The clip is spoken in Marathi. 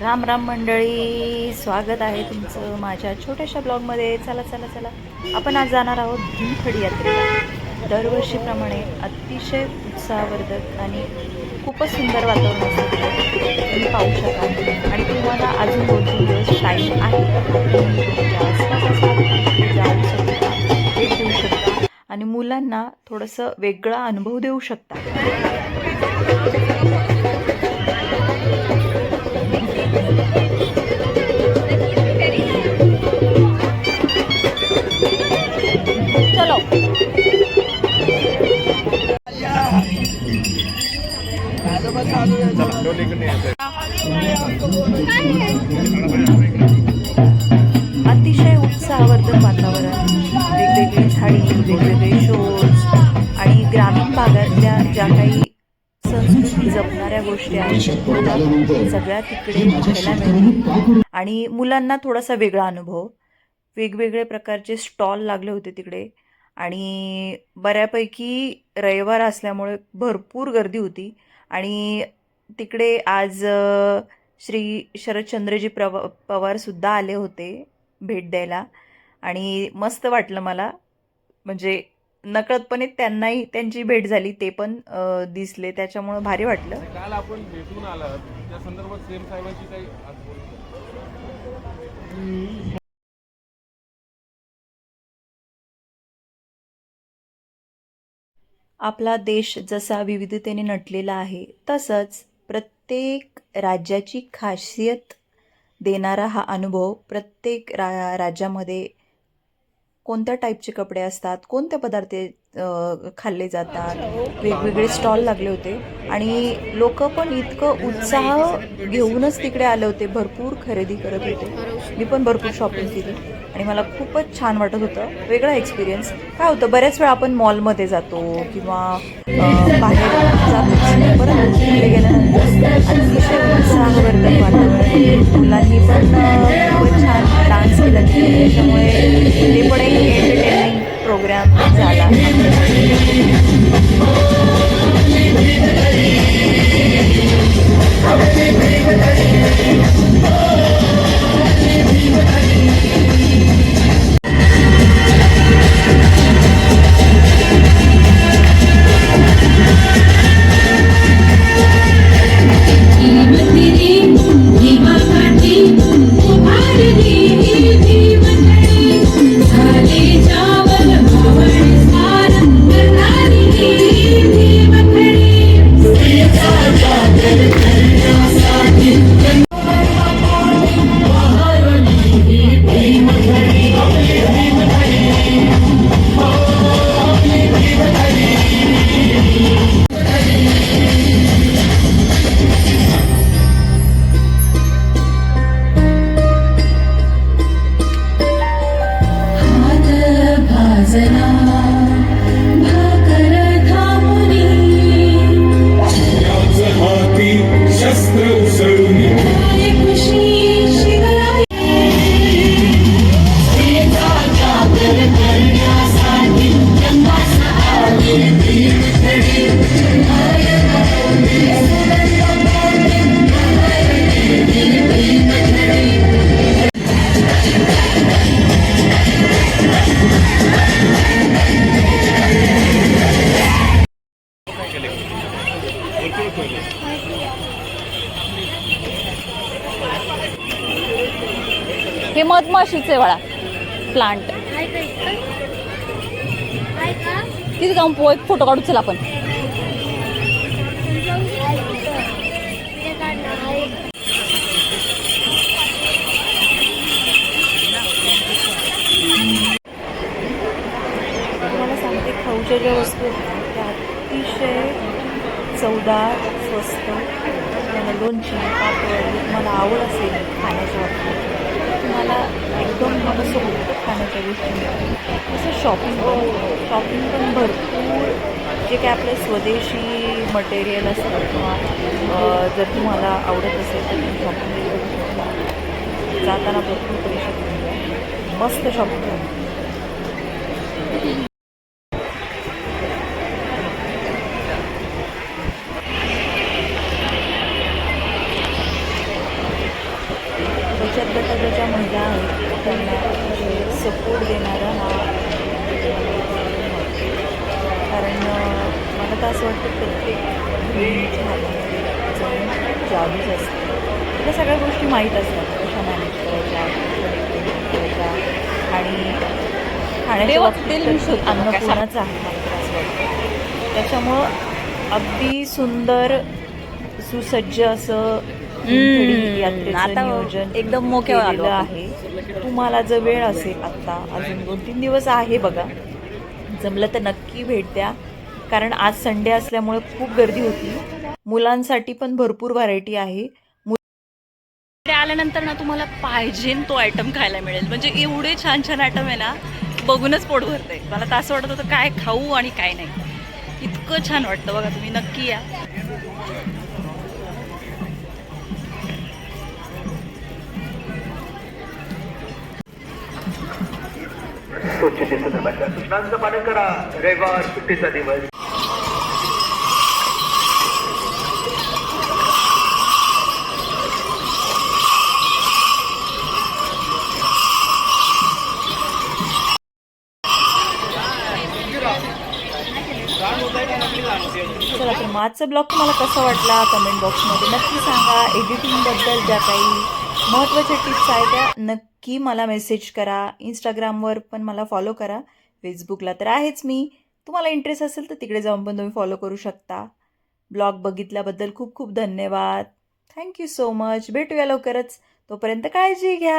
राम राम मंडळी, स्वागत आहे तुमचं माझ्या छोट्याशा ब्लॉगमध्ये. चला चला चला, आपण आज जाणार आहोत भीमथडी यात्रेला. दरवर्षीप्रमाणे अतिशय उत्साहवर्धक आणि खूपच सुंदर वातावरण असतं तिथे, तुम्ही पाहू शकाल. आणि तुम्हाला अजून 2-3 दिवस टाईम आहे, तुम्ही तुमच्या आसपास जाऊ शकता, भेट देऊ शकता आणि मुलांना थोडंसं वेगळा अनुभव देऊ शकता. अतिशय उत्साहवर्धक वातावरण, वेगवेगळी झाडी, वेगवेगळे शोज आणि ग्रामीण भागातल्या ज्या काही संस्कृती जपणाऱ्या गोष्टी आहेत मला सगळ्या तिकडे पाहायला मिळतील. आणि मुलांना थोडासा वेगळा अनुभव, वेगवेगळे प्रकारचे स्टॉल लागले होते तिकडे. आणि बऱ्यापैकी रविवार असल्यामुळे भरपूर गर्दी होती. आणि तिकडे आज श्री शरदचंद्रजी पवारसुद्धा आले होते भेट द्यायला. आणि मस्त वाटलं मला, म्हणजे नकळतपणे त्यांनाही त्यांची भेट झाली, ते पण दिसले, त्याच्यामुळं भारी वाटलं. काल आपण भेटून आलात त्या संदर्भात सीएम साहेबांची काही आपला देश जसा विविधतेने नटलेला आहे, तसंच प्रत्येक राज्याची खासियत देणारा हा अनुभव. प्रत्येक राज्यामध्ये कोणत्या टाईपचे कपडे असतात, कोणते पदार्थ खाल्ले जातात, वेगवेगळे स्टॉल लागले होते. आणि लोक पण इतकं उत्साह घेऊनच तिकडे आले होते, भरपूर खरेदी करत होते. मी पण भरपूर शॉपिंग केली आणि मला खूपच छान वाटत होतं. वेगळा एक्सपिरियन्स. काय होतं, बऱ्याच वेळा आपण मॉलमध्ये जातो किंवा बाहेर जातो, परत तिकडे गेल्यानंतर अतिशय उत्साहवर्धक वातावरण. मुलांनी पण खूपच छान डान्स केला तिथे, त्याच्यामुळे ते पण एक एंटरटेनिंग प्रोग्राम झाला. हे मधमाशीचे वाळा प्लांट तिथे जाऊन एक फोटो काढू. चला आपण. तुम्हाला सांगते, खाऊच्या ज्या वस्तू आहेत त्या अतिशय चवदार, स्वस्त. तुम्हाला लोणची, पापड, तुम्हाला आवड असेल खाण्याच्या बाबतीत, तुम्हाला एकदम मनसोक्त खाण्याच्या गोष्टी मिळतात. तसं शॉपिंग पण भरपूर, जे काय आपले स्वदेशी मटेरियल असतं किंवा जर तुम्हाला आवडत असेल तर तुम्ही शॉपिंग करू शकता. जाताना भरपूर पैसे घेऊन मस्त शॉपिंग करू. बचत गटाच्या ज्या महिला आहेत त्यांना सपोर्ट देणारा हा कारण मला तर असं वाटतं प्रत्येक गृहिणीच्या हातामध्ये जाऊन जादूच असते. त्या सगळ्या गोष्टी माहीत असतात कशा मॅनेज करायच्या, कशा डेकोरेट करायच्या आणि खाण्याच्या बाबतीत तर अन्नपूर्णाच आहे मला तर असं वाटतं. त्याच्यामुळं अगदी सुंदर सुसज्ज असं तीनथडी यात्रेचं आता नियोजन एकदम मोकळे आलो केलेलं आपण. आहे. तुम्हाला जर वेळ असेल आत्ता अजून 2-3 दिवस आहे बघा, जमलं तर नक्की भेट द्या. कारण आज संडे असल्यामुळे खूप गर्दी होती. मुलांसाठी पण भरपूर व्हरायटी आहे. इकडे आल्यानंतर ना तुम्हाला पाहिजे तो आयटम खायला मिळेल. म्हणजे एवढे छान छान आयटम आहे ना, बघूनच पोट भरतंय. मला तर असं वाटत होतं काय खाऊ आणि काय नाही. इतकं छान वाटतं बघा, तुम्ही नक्की या. स्वच्छतेसंदर्भातल्या सूचनांचं पालन करा. रविवार सुट्टीचा दिवस. चला तर मागचा ब्लॉग तुम्हाला कसा वाटला कमेंट बॉक्समध्ये नक्की सांगा. एडिटिंगबद्दल ज्या काही महत्त्वाच्या टिप्स आहेत त्या नक्की मला मेसेज करा. इंस्टाग्रामवर पण मला फॉलो करा. फेसबुकला तर आहेच मी. तुम्हाला इंटरेस्ट असेल तर तिकडे जाऊन पण तुम्ही फॉलो करू शकता. ब्लॉग बघितल्याबद्दल खूप खूप धन्यवाद. Thank you so much. भेटूया लवकरच. तोपर्यंत काळजी घ्या.